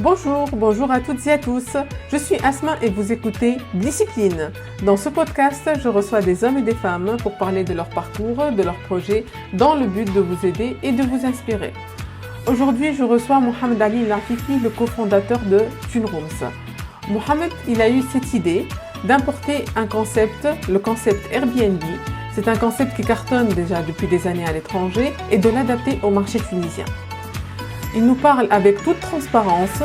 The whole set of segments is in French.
Bonjour à toutes et à tous. Je suis Asma et vous écoutez Discipline. Dans ce podcast, je reçois des hommes et des femmes pour parler de leur parcours, de leurs projets, dans le but de vous aider et de vous inspirer. Aujourd'hui, je reçois Mohamed Ali Lafifi, le cofondateur de Tunrooms. Mohamed, il a eu cette idée d'importer un concept, le concept Airbnb. C'est un concept qui cartonne déjà depuis des années à l'étranger et de l'adapter au marché tunisien. Il nous parle avec toute transparence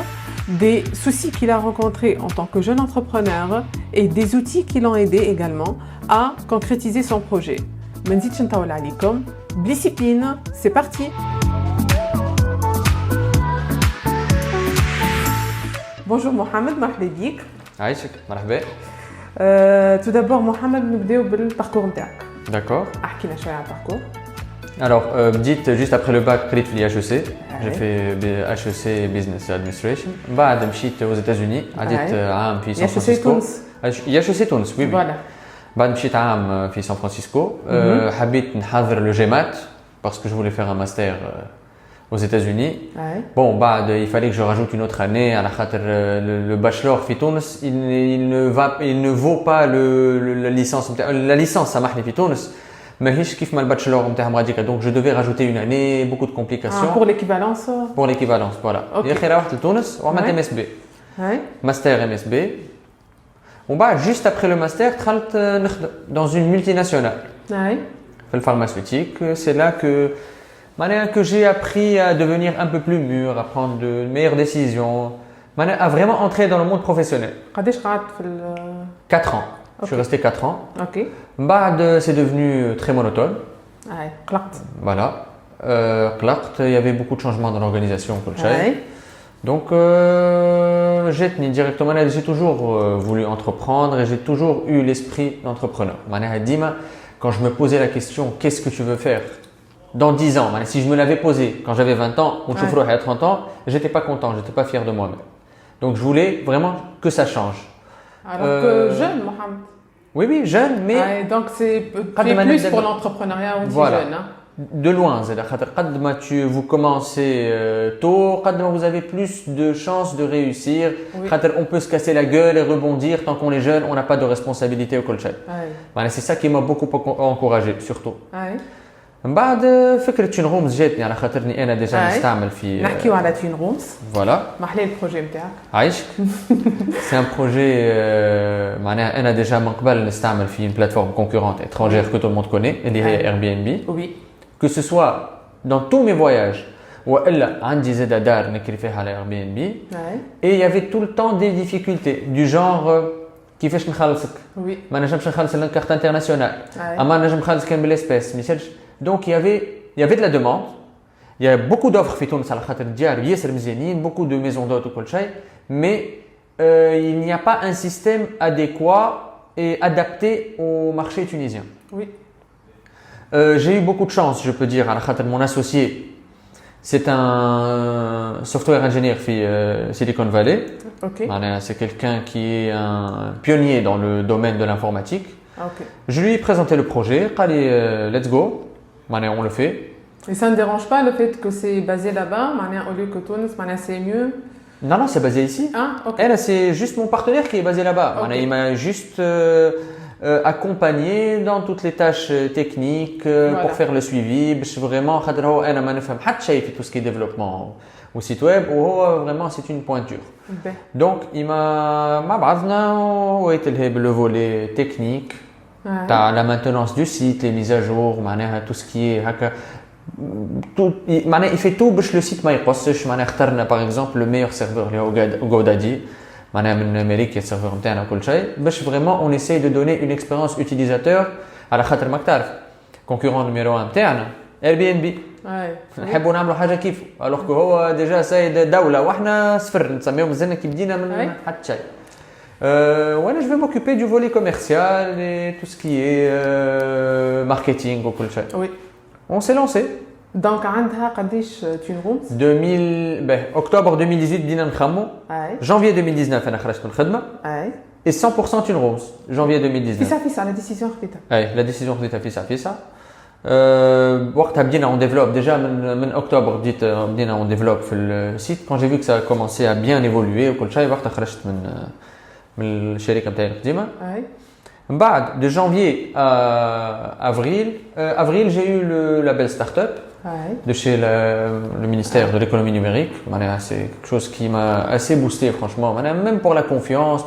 des soucis qu'il a rencontrés en tant que jeune entrepreneur et des outils qui l'ont aidé également à concrétiser son projet. Menzit Ntaoula alikum, Discipline, c'est parti! Bonjour Mohamed, marhaba bik. عايشك مرحبا. Tout d'abord Mohamed, نبداو بالparcours نتاعك. D'accord. احكي لنا شويه على الparcours. Alors, بديت juste après le bac قريت في HEC. J'ai fait HEC Business Administration. بعد مشيت aux États-Unis. عديت عام في سان فرانسيسكو. HEC تونس. Oui. Voilà. بعد مشيت عام في سان فرانسيسكو. حبيت نحضر le GMAT parce que je voulais faire un master aux États-Unis. Bon, il fallait que je rajoute une autre année à la khater le bachelor في تونس il ne vaut pas la licence. La licence سامحني في تونس. ماهيش كيف ما الباتشلور نتاعهم غاديكا donc je devais rajouter une année, beaucoup de complications. Pour l'équivalence. Pour l'équivalence, voilà. يا اخي روحت لتونس وعملت ام اس بي. Master ام اس بي. ومن بعد juste après le master دخلت نخدم dans une multinationale. في الpharmaceutique, c'est là que j'ai appris à devenir un peu plus mûr, à prendre de meilleures décisions, à vraiment entrer dans le monde professionnel. قداش قعدت في 4 ans. Je suis resté 4 ans. OK. بعد c'est devenu très monotone. قلقت. Voilà. قلقت, il y avait beaucoup de changements dans l'organisation كل شيء. Donc جاتني directement, j'ai toujours voulu entreprendre et j'ai toujours eu l'esprit d'entrepreneur. معناها ديما quand je me posais la question qu'est-ce que tu veux faire dans 10 ans, si je me l'avais posé quand j'avais 20 ans ou je à 30 ans, j'étais pas content, j'étais pas fier de moi-même. Donc je voulais vraiment que ça change. Alors que jeune, Mohamed. Oui, jeune, mais donc c'est plus pour l'entrepreneuriat aussi voilà. Jeune. Hein? De loin, vous commencez tôt, vous avez plus de chances de réussir. Oui. On peut se casser la gueule et rebondir tant qu'on est jeune, on n'a pas de responsabilité au colchet. C'est ça qui m'a beaucoup encouragé, surtout. من بعد فكرة تونرومز جاتني على خاطرني انا ديجا نستعمل في نحكيو على تونرومز فوالا محلي البروجي نتاعك عايشك سي ان بروجي معناها انا ديجا من قبل نستعمل في une plateforme concurrente étrangère que tout le monde connaît اللي هي Airbnb. Oui. Que ce soit dans tous mes voyages والا عندي زاد دار نكري فيها على Airbnb. Et il y avait tout le temps des difficultés du genre كيفاش نخلصك ما نجمش نخلص الكارت انترناسيونال اما نجم نخلص كان بالاسباس ميساج. Donc il y avait de la demande, il y a beaucoup d'offres في تونس على خاطر الديار ياسر مزيانين, beaucoup de maisons d'hôtes وكل شيء, mais il n'y a pas un système adéquat et adapté au marché tunisien. Oui. J'ai eu beaucoup de chance, je peux dire, على خاطر mon associé, c'est un software ingénieur في Silicon Valley. Okay. C'est quelqu'un qui est un pionnier dans le domaine de l'informatique. Okay. Je lui ai présenté le projet, قال لي let's go. On le fait. Et ça ne dérange pas le fait que c'est basé là-bas, au lieu que Tunis, c'est mieux? Non, c'est basé ici. Okay. Elle, c'est juste mon partenaire qui est basé là-bas. Okay. Il m'a juste accompagné dans toutes les tâches techniques pour faire le suivi. Vraiment, elle m'a fait tout ce qui est développement au site web. Vraiment, c'est une pointure. Donc, il m'a été le volet technique. La maintenance du site, les mises à jour, tout ce qui est il fait tout pour que le site ما يقصش. اخترنا par exemple le meilleur serveur اللي هو GoDaddy من امريكا السيرفر نتاعنا وكل شيء باش vraiment on essaye de donner une expérience utilisateur على خاطر ماك تعرف concurrent numéro 1 نتاعنا Airbnb. نحبوا نعملوا حاجه كيفه alors que هو ديجا سيد دوله واحنا صفر نسميهم مازلنا كي بدينا من حتى شيء. Voilà, je vais m'occuper du volet commercial et tout ce qui est marketing ou كل شيء. Oui. On s'est lancé. Donc عندها قديش تونرومز؟ 2000 octobre 2018 بدينا نخمو. Janvier 2019 انا خرجت من الخدمه. Et 100% تونرومز janvier 2019. فيسا لا ديسيزيون خديتها. La décision خديتها فيسا. وقتها بدينا on développe déjà من octobre بدينا on développe في السيت. quand j'ai vu que ça a commencé à bien évoluer وكل شيء وقتها خرجت من الشركه نتاعي القديمه. من بعد de janvier à avril j'ai eu le label startup de chez le ministère de l'économie numérique. C'est quelque chose qui m'a assez boosté franchement, même pour la confiance.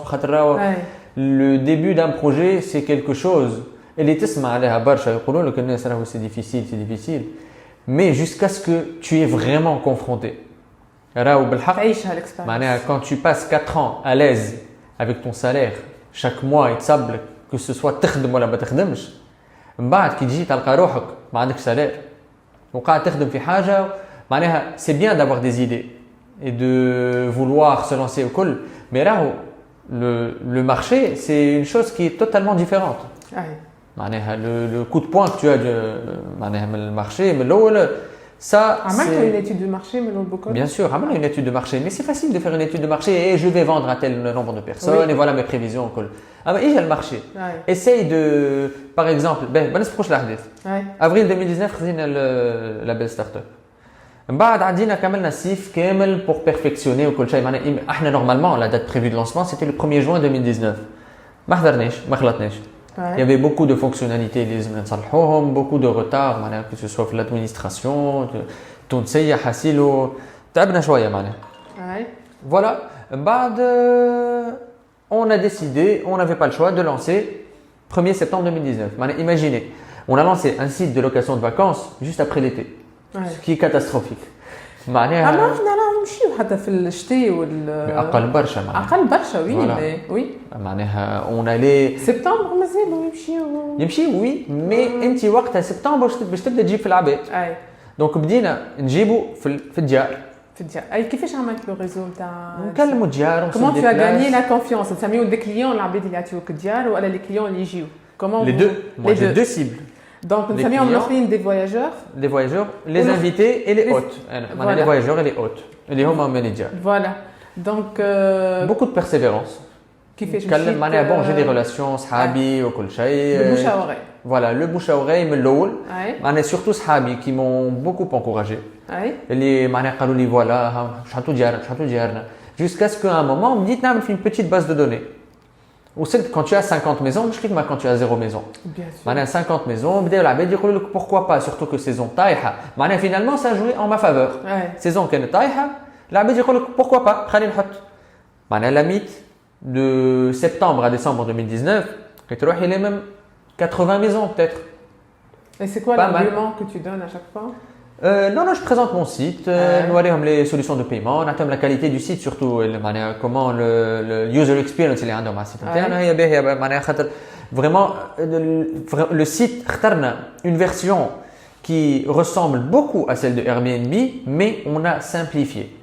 Le début d'un projet c'est quelque chose اللي تسمع عليها برشا يقولوا لك الناس راهو c'est difficile mais jusqu'à ce que tu es vraiment confronté راهو بالحق تعيشها l'expérience. معناها quand tu passes 4 ans à l'aise avec ton salaire chaque mois يتصب لك que ce soit تخدم ولا ما تخدمش من بعد كي تجي تلقى روحك ما عندكش salaire وقاعد تخدم في حاجه معناها c'est bien d'avoir des idées et de vouloir se lancer وكل mais راهو le marché c'est une chose qui est totalement différente. معناها le coup de poing que tu as معناها من المارشي من الاول ça عملت une étude de marché من البوكول. Bien sûr, عملنا une étude de marché mais c'est facile de faire une étude de marché et je vais vendre à tel nombre de personnes et voilà mes prévisions كل. اما اجا المارشي essaye de par exemple ما نسبقوش الاحداث. avril 2019 خذينا label startup. من بعد عندنا كملنا سيف كامل pour perfectionner وكل شيء معناها احنا normalement la date prévue de lancement c'était le 1er juin 2019. ما حضرناش ما خلطناش. Il y avait beaucoup de fonctionnalités beaucoup de retard que ce soit l'administration تونسية حاسيلو تعبنا شوية معناها. Voilà. بعد on a décidé, on n'avait pas le choix de lancer 1er septembre 2019. Imaginez, on a lancé un site de location de vacances juste après l'été. Ce qui est catastrophique. معناها نمشيو حتى في الشتاء اقل برشا وي معناها on allait سبتمبر مازالوا يمشيو وي مي انت وقتها سبتمبر باش تبدا تجيب في العباد دونك بدينا نجيبو في الديار اي كيفاش عملت لو ريزو تاع نكلموا الديار كومون تو غاني لا كونفيونس نسميو دي كليون العباد اللي يعطيوك الديار ولا لي كليون اللي يجيو كومون les deux moi j'ai deux cibles. Donc, nous sommes en des voyageurs, les invités et les hôtes. Voilà. Les voyageurs et les hôtes. Et les home managers. Voilà. Donc, beaucoup de persévérance. Qui fait bon, j'ai des relations, sahabi, ou kol shay. Le bouche à oreille. Voilà, le bouche à oreille, mais l'oul. Surtout sahabi qui m'ont beaucoup encouragé. Les قالوا لي voilà, شحال ديارنا. Jusqu'à ce qu'à un moment, on me dit, on fait une petite base de données. Ou c'est quand tu as 50 maisons, je dis quand tu as 0 maison. Bien sûr. 50 maisons, pourquoi pas, surtout que saison taïha. Finalement, ça a joué en ma faveur. Saison qui est taïha, pourquoi pas, la mythe de septembre à décembre 2019, il est même 80 maisons peut-être. Et c'est quoi l'argument que tu donnes à chaque fois? Non, je présente mon site, nous allons les solutions de paiement, on attend la qualité du site surtout, comment le user experience il est dans ma site. Vraiment, le site, une version qui ressemble beaucoup à celle de Airbnb, mais on a simplifié.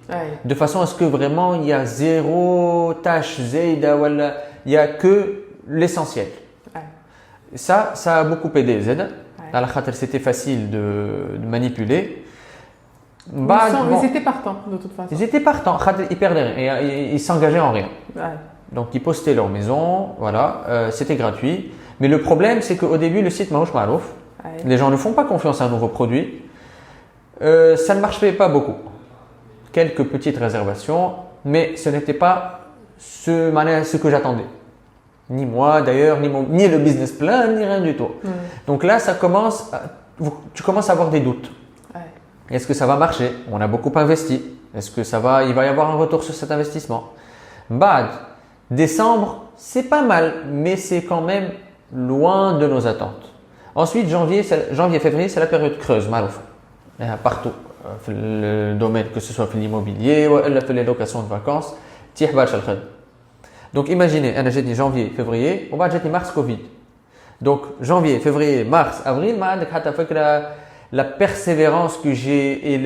De façon à ce que vraiment il y a zéro tâche, il y a que l'essentiel. Ça a beaucoup aidé, Zed. C'était facile de manipuler. Ils étaient partants de toute façon. Ils étaient partants, ils perdaient rien, ils s'engageaient en rien. Donc ils postaient leur maison, voilà, c'était gratuit. Mais le problème c'est qu'au début le site Marouch Marouf, les gens ne font pas confiance à un nouveau produit. Ça ne marchait pas beaucoup. Quelques petites réservations, mais ce n'était pas ce que j'attendais. Ni moi d'ailleurs, ni le business plan, ni rien du tout. Donc là, tu commences à avoir des doutes. Est-ce que ça va marcher? On a beaucoup investi. Est-ce que il va y avoir un retour sur cet investissement? Décembre, c'est pas mal, mais c'est quand même loin de nos attentes. Ensuite, janvier, février, c'est la période creuse, Marouf. Partout, dans le domaine, que ce soit dans l'immobilier ou dans les locations de vacances, donc imaginez, j'ai dit janvier, février, on va dire mars, Covid. Donc janvier, février, mars, avril, la persévérance que j'ai et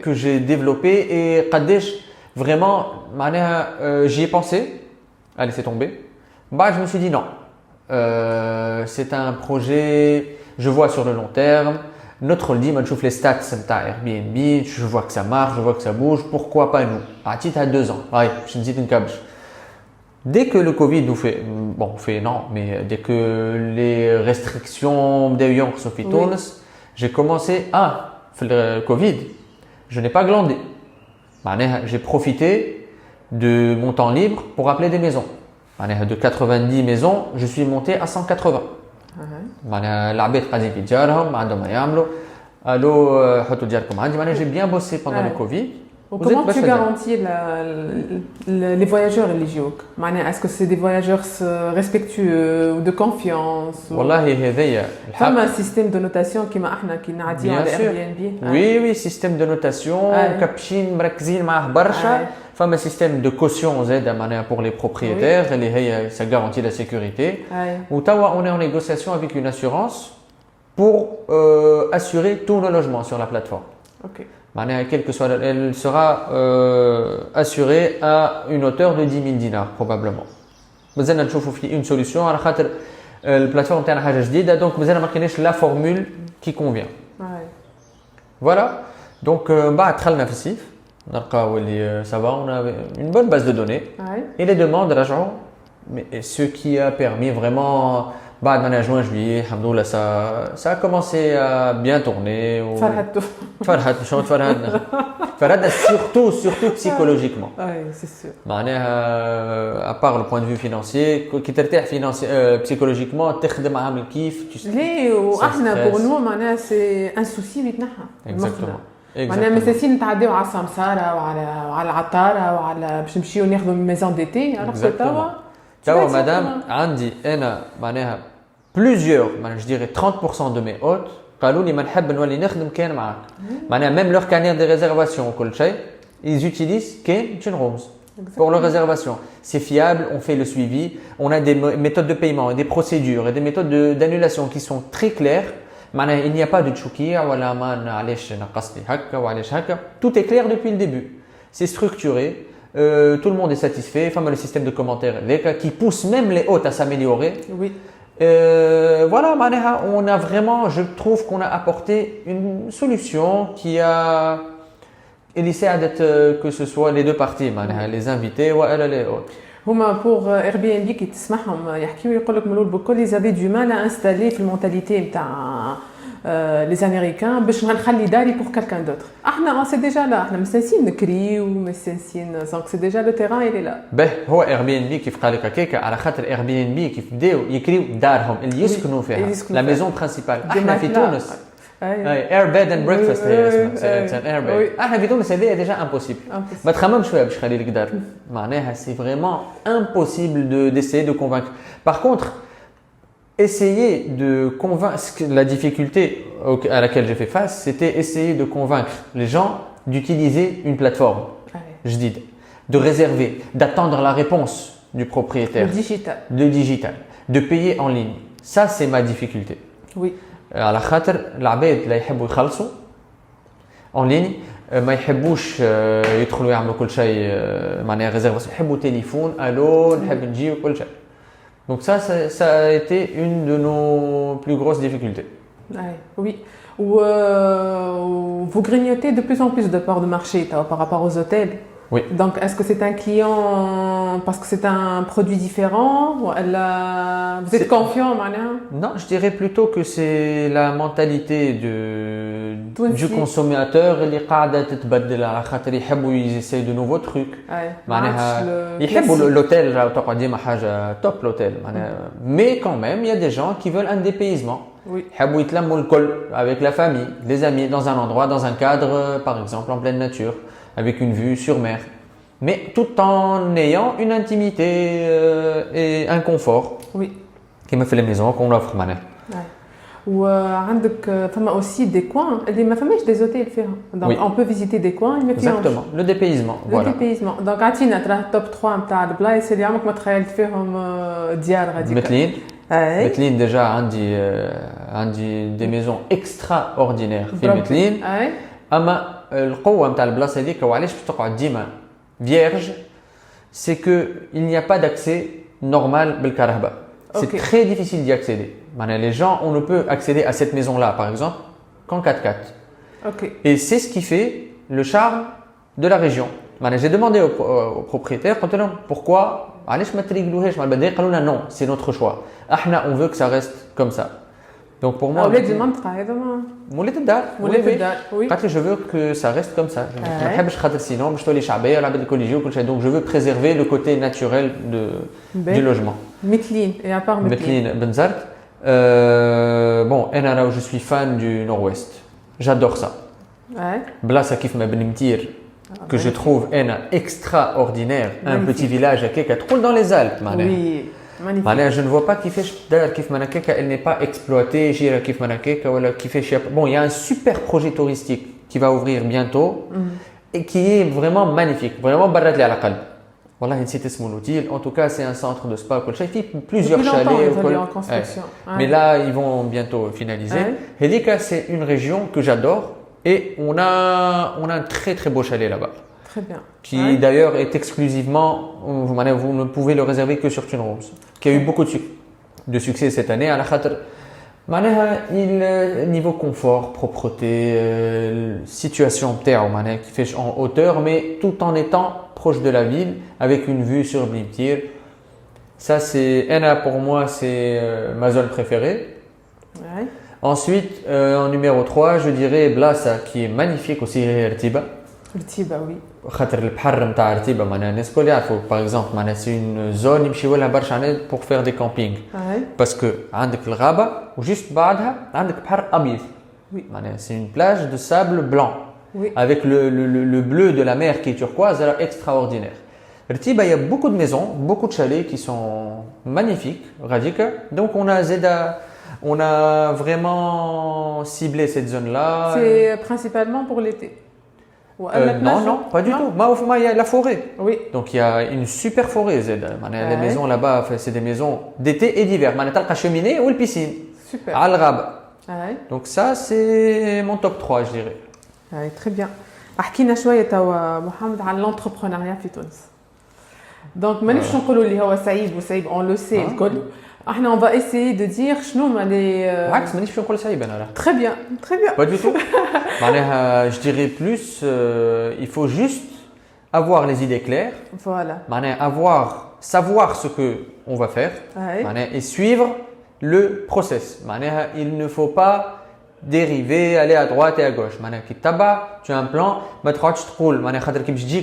que j'ai développé et vraiment, j'y ai pensé à laisser tomber. Je me suis dit non, c'est un projet, je vois sur le long terme. Notre holding, je trouve les stats de Airbnb, je vois que ça marche, je vois que ça bouge, pourquoi pas nous? À titre à 2 ans, je me dis une cabche. Dès que le Covid nous fait, non, mais dès que les restrictions d'ailleurs sont faites, j'ai commencé à faire le Covid. Je n'ai pas glandé. J'ai profité de mon temps libre pour appeler des maisons. De 90 maisons, je suis monté à 180. J'ai bien bossé pendant le Covid. Comment tu garantis les voyageurs religieux? Est-ce que c'est des voyageurs respectueux ou de confiance? Comme un système de notation qui m'a dit à Airbnb. Oui, système de notation. Capchin, Brakzil, Barcha. Un système de caution pour les propriétaires. Ça garantit la sécurité. On est en négociation avec une assurance pour assurer tous nos logements sur la plateforme. Quel que soit, elle sera assurée à une hauteur de 10 000 dinars probablement. Nous allons trouver une solution. La plateforme est une chose donc nous allons marquer la formule qui convient. Voilà. Donc, ça va, on a une bonne base de données. Et les demandes, mais ce qui a permis vraiment. Juin, juillet, ça a commencé à bien tourner. Farhad, surtout psychologiquement. Oui, c'est sûr. À part le point de vue financier, psychologiquement, pour nous, c'est un souci. Exactement. مساسين نتعداو على السمساره وعلى العطاره وعلى باش نمشيو ناخذوا ميزون ديتي توا مدام عندي انا معناها plusieurs je dirais 30% de mes hôtes قالوا لي ما نحب نولي نخدم كان معاك معناها même leur carnet de réservation وكل شيء ils utilisent كان Chin Rooms pour leur réservation. C'est fiable, on fait le suivi, on a des méthodes de paiement, des procédures et des méthodes d'annulation qui sont très claires. Il n'y a pas de tchoukia, tout est clair depuis le début. C'est structuré, tout le monde est satisfait. Le système de commentaires qui pousse même les hôtes à s'améliorer. Oui. Voilà, on a vraiment, je trouve qu'on a apporté une solution qui a que ce soit les deux parties, les invités ou les hôtes. pour Airbnb qui تسمعهم يحكيوا يقول لك من الاول بكل ils avaient du mal à installer في المونتاليتي نتاع les américains باش نخلي داري pour quelqu'un d'autre. احنا سي ديجا لا احنا مستنسين نكريو مستنسين دونك سي ديجا لو تيران il est là. هو Airbnb كيف قال لك هكاك على خاطر Airbnb كيف بداو يكريو دارهم اللي يسكنوا فيها لا ميزون برينسيبال. احنا في تونس اير بيد اند بريكفاست هي اسمها سي ان اير بيد. احنا في تونس هذه ديجا امبوسيبل ما تخممش فيها باش تخلي لك دار معناها سي فريمون امبوسيبل d'essayer de convaincre. Par contre essayer de convaincre, la difficulté à laquelle j'ai fait face, c'était essayer de convaincre les gens d'utiliser une plateforme, je dis, de réserver, d'attendre la réponse du propriétaire, digital, de payer en ligne. Ça, c'est ma difficulté. Oui. على خاطر العباد لا يحبوا يخلصوا en ligne ما يحبوش يدخلوا يعملوا كل شيء معناها ريزيرفاسيون يحبوا تليفون الو نحب نجي وكل شيء. Donc ça a été une de nos plus grosses difficultés. Oui. Vous grignotez de plus en plus de parts de marché par rapport aux hôtels. Oui. Donc est-ce que c'est un client parce que c'est un produit différent ou vous êtes confiant maintenant? Non, je dirais plutôt que c'est la mentalité du consommateur اللي قاعدة تتبدل على خاطر يحبوا يسيو de nouveaux trucs. معناها يحبوا l'hôtel راهو تقعد ديما حاجة توب l'hôtel معناها mais quand même il y a des gens qui veulent un dépaysement. Oui. يحبوا يتلموا الكل avec la famille, les amis dans un endroit, dans un cadre par exemple en pleine nature. Avec une vue sur mer, mais tout en ayant une intimité et un confort. Oui. Qui me fait les maisons qu'on offre maintenant. Ou aussi des coins. ما فماش des hôtels فيهم. Donc oui. On peut visiter des coins. Exactement. Le dépaysement. Le dépaysement. Donc عطينا ترى top 3 نتاع البلايص اللي عمرك ما تخيلت فيهم ديار غاديك. متلين déjà عندي des maisons extraordinaires في متلين. أما القوة نتاع البلاصة هذيك وعلاش باش تقعد ديما vierge, c'est que il n'y a pas d'accès normal بالكهرباء. C'est très difficile d'y accéder. Les gens, on ne peut accéder à cette maison-là, par exemple, qu'en 4x4. Et c'est ce qui fait le charme de la région. J'ai demandé au propriétaire pourquoi non, c'est notre choix. On veut que ça reste comme ça. Donc pour moi, je veux que ça reste comme ça. Sinon, donc je veux préserver le côté naturel du logement. Et à part bon, je suis fan du Nord-Ouest. J'adore ça. Blasa kif ma benimtir que je trouve extraordinaire. Un petit village qui est dans les Alpes. Oui, magnifique. Je ne vois pas elle n'est pas exploitée. Bon, il y a un super projet touristique qui va ouvrir bientôt et qui est vraiment magnifique. Vraiment barat li ala qalb. Wallah, une cité Smouloutil. En tout cas, c'est un centre de spa. Plusieurs chalets. En construction. Mais là, ils vont bientôt finaliser. Hedika, c'est une région que j'adore. Et on a un très très beau chalet là-bas. Très bien. Qui d'ailleurs est exclusivement, vous ne pouvez le réserver que sur Thun Rooms, qui a eu beaucoup de succès cette année. À la khatr, niveau confort, propreté, situation terre, qui fait en hauteur, mais tout en étant proche de la ville, avec une vue sur Blimtir. Ça, pour moi, c'est ma zone préférée. Ouais. Ensuite, en numéro 3, je dirais Blasa, qui est magnifique aussi, Rtiba. Rtiba, oui. Par exemple, c'est une zone pour faire des campings. Parce que juste oui. C'est une plage de sable blanc. Oui. Avec le bleu de la mer qui est turquoise, alors extraordinaire. Rtiba, il y a beaucoup de maisons, beaucoup de chalets qui sont magnifiques, radicaux. Donc on a vraiment ciblé cette zone-là. C'est principalement pour l'été. Non, pas du tout. Il y a la forêt. Oui. Donc il y a une super forêt. Les maisons là-bas, c'est des maisons d'été et d'hiver. Il y a la cheminée ou la piscine. Super. Donc ça, c'est mon top 3, je dirais. Très bien. احكينا شويه توا محمد عن l'entrepreneuriat في تونس. Donc مانيش نقولوا اللي هو صعيب on le sait الكل. On va essayer de dire Très bien, très bien. Pas du tout. Je dirais plus, il faut juste avoir les idées claires. Voilà. Savoir ce qu'on va faire et suivre le process. Il ne faut pas dériver, aller à droite et à gauche. Tu as un plan,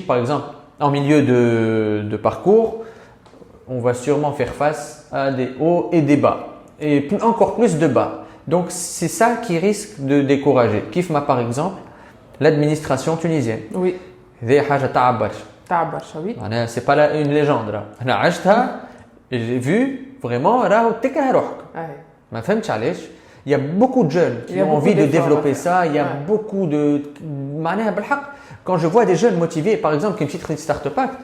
par exemple, en milieu de parcours, on va sûrement faire face à des hauts et des bas, et encore plus de bas. Donc, c'est ça qui risque de décourager. Kifma, par exemple, l'administration tunisienne. Oui. Oui. C'est pas une légende. J'ai vu vraiment, il y a beaucoup de jeunes qui ont envie de développer ça. Il y a beaucoup de. Quand je vois des jeunes motivés, par exemple, qui ont une Startup Act,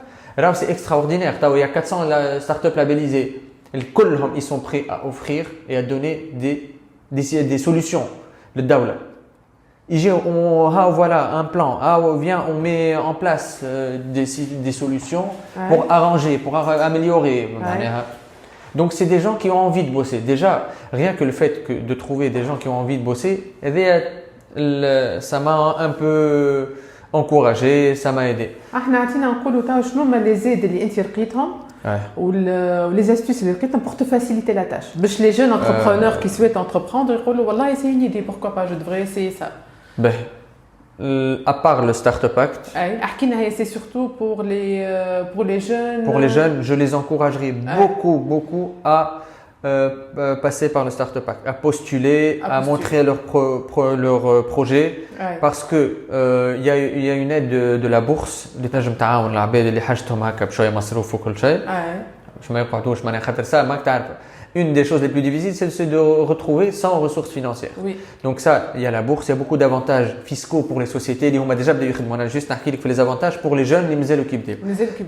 c'est extraordinaire. Il y a 400 startups labellisées. Ils sont prêts à offrir et à donner des solutions. Le Dawla. Voilà un plan. On met en place des solutions pour arranger, pour améliorer. Donc, c'est des gens qui ont envie de bosser. Déjà, rien que le fait de trouver des gens qui ont envie de bosser, ça m'a un peu encouragé, ça m'a aidé. les aides اللي انت لقيتهم les astuces اللي لقيتهم pour te faciliter la tâche. باش les jeunes entrepreneurs qui souhaitent entreprendre يقولوا والله c'est une idée, pourquoi pas, je devrais essayer ça. À part le Startup Act, c'est surtout pour les jeunes. Pour les jeunes, je les encouragerai beaucoup à passer par le Startup Act, à postuler, à montrer leur projet, parce que il y a une aide de la bourse. Une des choses les plus difficiles, c'est de retrouver sans ressources financières. Oui. Donc ça, il y a la bourse, il y a beaucoup d'avantages fiscaux pour les sociétés. On m'a déjà juste les avantages pour les jeunes,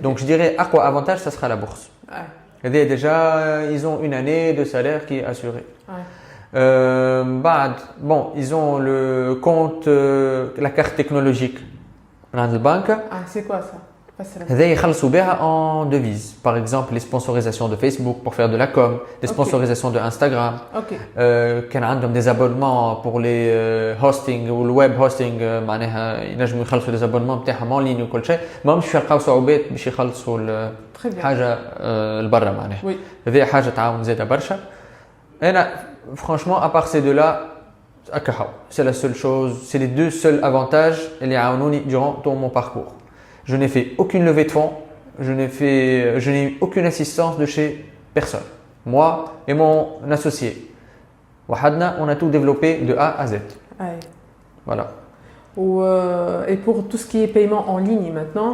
donc je dirais à quoi avantage, ça sera la bourse. Déjà, ils ont une année de salaire qui est assurée. Ils ont le compte, la carte technologique. C'est quoi ça? هذا يخلصوا بها en devises. Par exemple, les sponsorisations de Facebook pour faire de la com, les sponsorisations de Instagram. كان عندهم des abonnements pour les hosting ou le web hosting معناها ينجموا يخلصوا les abonnements بتاعهم en ligne وكل شيء. ما مش يلقاو صعوبات باش يخلصوا حاجة لبرا معناها. هذه حاجة تعاون زادة برشا. أنا franchement à part ces deux-là c'est la seule chose, c'est les deux seuls avantages اللي يعاونوني durant tout mon parcours. Je n'ai fait aucune levée de fonds, je n'ai eu aucune assistance de chez personne. Moi et mon associé. On a tout développé de A à Z. Ouais. Voilà. Et pour tout ce qui est paiement en ligne maintenant,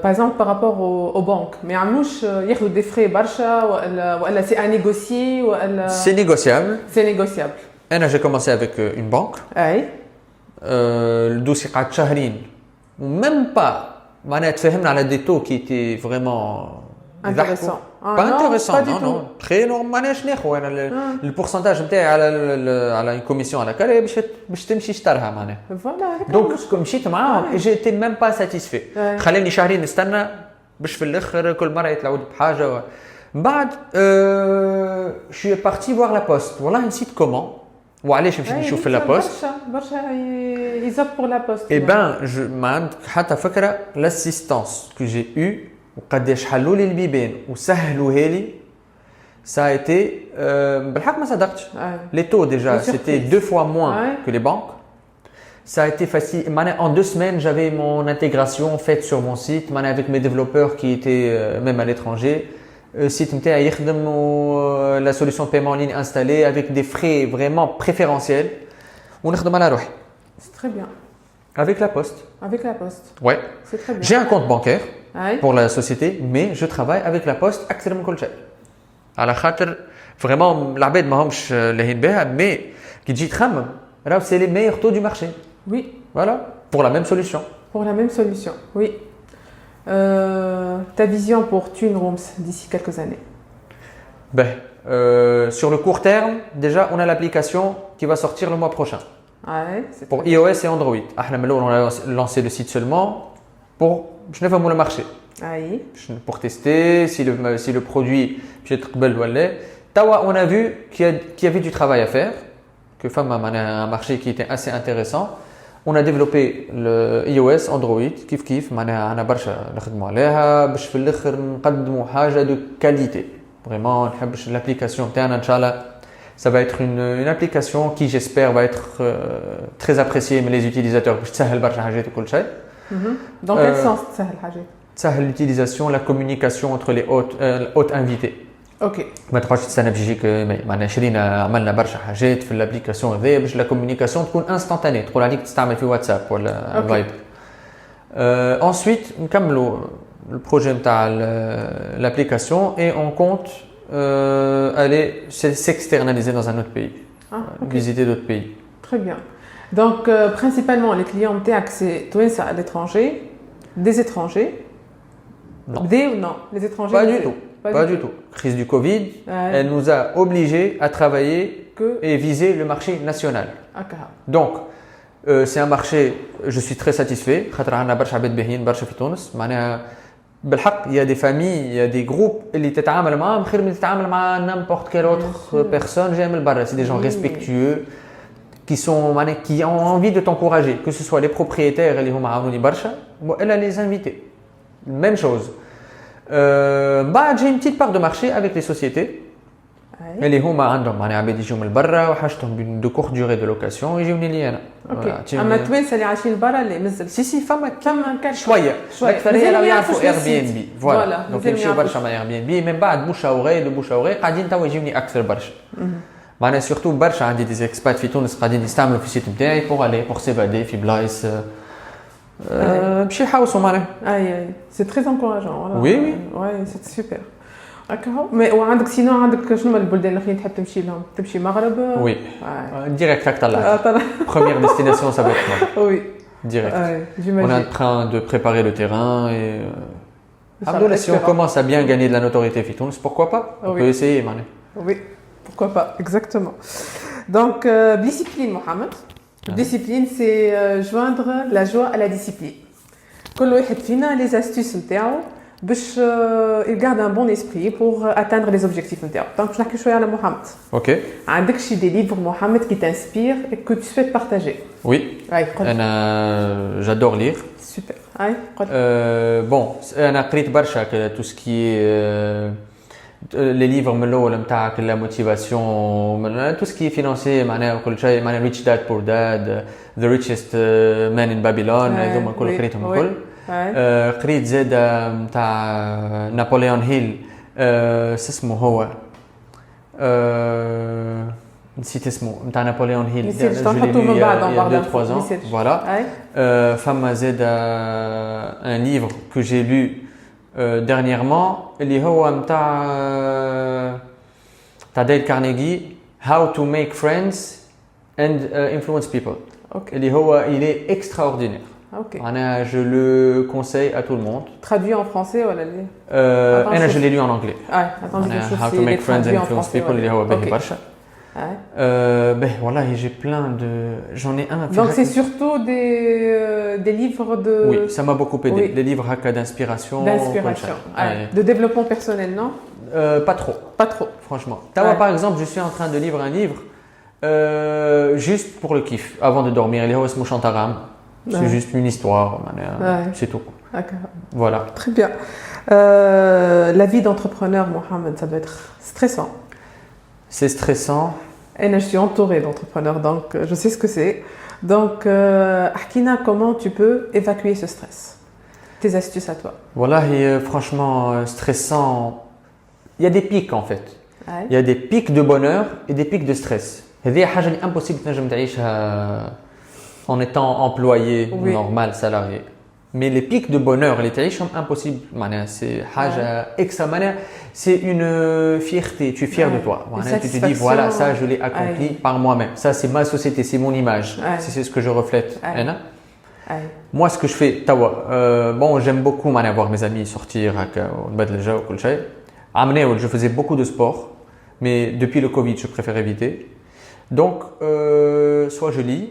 par exemple par rapport aux banques, mais il y a des frais barcha ou c'est à négocier ou C'est négociable. C'est négociable. J'ai commencé avec une banque. Ouais. Le dossier قعد شهرين. Même pas, on a تفهمنا على des taux qui étaient vraiment intéressant. Pas intéressant, non. Très normal, ماناش ناخذ انا البورسنتاج نتاعي على une commission على كاري باش تمشي تشتريها معناها. Voilà. Donc مشيت معاهم et j'étais même pas satisfait. خلاني شهرين نستنى باش في الاخر كل مره يطلعوا لي بحاجه. بعد je suis parti voir la poste. والله نسيت comment. وعلاش مشيت نشوف لا بوست برشا يزب pour la poste. Eh ben ما عندك حتى فكره l'assistance que j'ai eu وقداش حلوا لي البيبان وسهلوها لي ça a été بالحق ما صدقتش. Les taux déjà c'était 2 fois moins que les banques. Ça a été facile. En 2 semaines, j'avais mon intégration faite sur mon site avec mes développeurs qui étaient même à l'étranger. Site نتاعي يخدم la solution de paiement en ligne installée avec des frais vraiment préférentiels. ونخدم على روحي. C'est très bien. Avec la poste. Avec la poste. Ouais. C'est très bien. J'ai un compte bancaire pour la société, mais je travaille avec la poste أكثر من كل شيء. على خاطر vraiment العباد ما همش لاهين بها mais كي تجي تخمم راهو c'est les meilleurs taux du marché. Oui. Voilà. Pour la même solution. Pour la même solution. Oui. Ta vision pour Twin Rooms d'ici quelques années? Sur le court terme, déjà, on a l'application qui va sortir le mois prochain. Pour iOS et Android. On a lancé le site seulement pour le marché. Pour tester si le produit peut être bel ou allé. On a vu qu'il y avait du travail à faire, que un marché qui était assez intéressant. On a développé le iOS, Android, كيف معناها برشا نخدموا عليها باش في الاخر نقدموا حاجه de qualité. Vraiment, نحبش l'application تاعنا ان شاء الله ça va être une application qui j'espère va être très appréciée mais les utilisateurs باش تسهل برشا حاجات وكل شيء. Dans quel sens تسهل حاجات؟ تسهل l'utilisation, la communication entre les hôtes invités. اوكي. ما تقعدش تستنى باش يجيك معنا شرينا عملنا برشا حاجات في الابليكاسيون هذيا باش لا كومونيكاسيون تكون انستانتاني تقول عليك تستعمل في واتساب ولا فايبر. ensuite نكملوا البروجي نتاع l'application et on compte aller s'externaliser dans un autre pays. Visiter d'autres pays. Très bien. Donc principalement les clients نتاعك c'est توانسة à l'étranger, des étrangers. Non. Non, les étrangers. Pas du tout. Pas du tout. Crise du Covid, elle nous a obligés à travailler et viser le marché national. Donc, c'est un marché, je suis très satisfait. Il y a des familles, il y a des groupes qui n'importe quelle autre personne. C'est des gens respectueux qui ont envie de t'encourager, que ce soit les propriétaires et les invités. Même chose. J'ai une petite part de marché avec les sociétés. اللي هما عندهم عباد يجيو من برا وحاجتهم de courte durée de location يجيوني لي انا. اوكي. اما التوانسه اللي عايشين برا اللي مازال سي فما شويه الاكثريه راهو يعرفوا اير بي ان بي فوالا دونك يمشيو برشا مع اير بي ان بي من بعد بوش اوغي قاعدين توا يجيوني اكثر برشا. معناها سورتو برشا عندي دي اكسبات في تونس قاعدين يستعملوا في السيت نتاعي بور سيفادي في بلايص باش يحوسوا معناها. اي سي تري انكوراجون. وي سي سوبر. مي وعندك سينو عندك شنو البلدان الاخرين تحب تمشي لهم؟ تمشي المغرب؟ وي ديريكت هاك طلعت première destination ça va être moi. Oui. Direct. On est en train de préparer le terrain et si on commence à bien gagner de la notoriété Fitounes, pourquoi pas? On peut essayer Mané. Oui, pourquoi pas, exactement. Donc discipline Mohamed. Discipline c'est joindre la joie à la discipline. كل واحد فينا les astuces نتاعو باش il garde un bon esprit pour atteindre les objectifs نتاعو. Donc باش نحكي شويه على محمد. OK. عندك شي des livres محمد qui t'inspirent et que tu souhaites partager. Oui. J'adore lire. Super. Bon, انا قريت برشا tout ce qui est les livres من الاول نتاعك la motivation tout ce qui est financier معناها كل شيء معناها Rich Dad Poor Dad The Richest Man in Babylon هذوما كل قريتهم الكل. قريت زاد نتاع نابليون هيل اسمه هو نسيت اسمه نتاع نابليون هيل je t'en من بعد 2-3 ans voilà. فما زاد un livre que j'ai lu dernièrement اللي هو نتاع ديل كارنيغي How to make friends and influence people. اللي هو il est extraordinaire. Je le conseille à tout le monde. Traduit en français ou je l'ai lu en anglais. How to make friends and influence people. اللي هو باهي برشا. Voilà, j'ai plein de... J'en ai un. Donc c'est surtout des livres de... Oui, ça m'a beaucoup aidé. Des livres d'inspiration. D'inspiration. De développement personnel, non? Pas trop. Pas trop. Franchement. Par exemple, je suis en train de lire un livre juste pour le kiff, avant de dormir. Il est au Chantaram. C'est juste une histoire. C'est tout. Voilà. Très bien. La vie d'entrepreneur, Mohamed, ça doit être stressant. C'est stressant. Et je suis entourée d'entrepreneurs, donc je sais ce que c'est. Donc, Akina, comment tu peux évacuer ce stress? Tes astuces à toi. Voilà, et franchement, stressant. Il y a des pics en fait. Il y a des pics de bonheur et des pics de stress. C'est impossible en étant employé normal, salarié. Mais les pics de bonheur, les تعيش sont impossibles. C'est extra. C'est une fierté. Tu es fier de toi. Tu te dis voilà, ça je l'ai accompli par moi-même. Ça c'est ma société, c'est mon image. C'est ce que je reflète. Moi ce que je fais, bon j'aime beaucoup voir mes amis sortir, je faisais beaucoup de sport, mais depuis le Covid je préfère éviter. Donc soit je lis,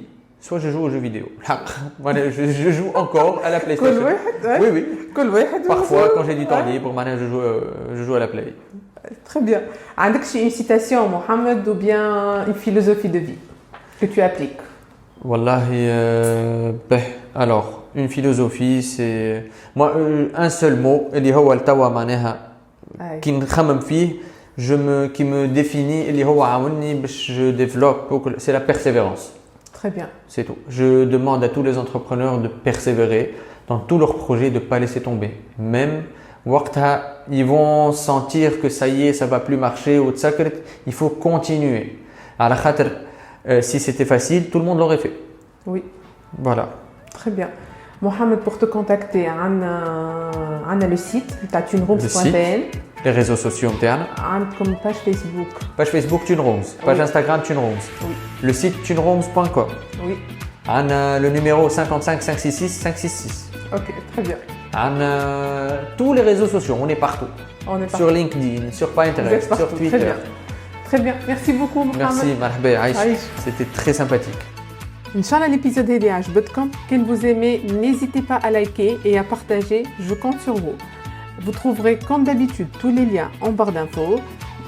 soit je joue aux jeux vidéo. Je joue encore à la PlayStation. Oui. Parfois, quand j'ai du temps libre, je joue à la Play. Très bien. As-tu une citation, Mohamed, ou bien une philosophie de vie que tu appliques? Wallahi, alors, une philosophie, c'est... Moi, un seul mot, qui me définit, je développe, c'est la persévérance. Très bien. C'est tout. Je demande à tous les entrepreneurs de persévérer dans tous leurs projets, de ne pas laisser tomber. Même ils vont sentir que ça y est, ça ne va plus marcher, il faut continuer. Si c'était facile, tout le monde l'aurait fait. Oui. Voilà. Très bien. Mohamed, pour te contacter, on a le site, tunrooms.tn. Les réseaux sociaux internes. Comme page Facebook. Page Facebook Tunrooms. Page Instagram Tunrooms. Oui. Le site tunrooms.com. Oui. On a le numéro 55 566 566. Ok, très bien. On a tous les réseaux sociaux, on est partout. Sur LinkedIn, sur Pinterest, sur Twitter. Très bien. Très bien. Merci beaucoup, Mohamed. Merci, marhaba, Aïch. C'était très sympathique. Inch'Allah, l'épisode est bien. Quand vous aimez, n'hésitez pas à liker et à partager. Je compte sur vous. Vous trouverez comme d'habitude tous les liens en barre d'infos.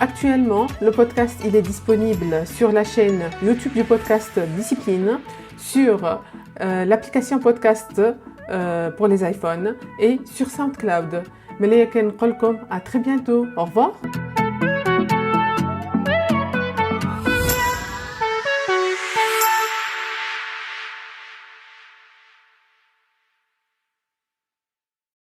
Actuellement, le podcast il est disponible sur la chaîne YouTube du podcast Discipline, sur l'application podcast pour les iPhones et sur SoundCloud. Mais à très bientôt. Au revoir.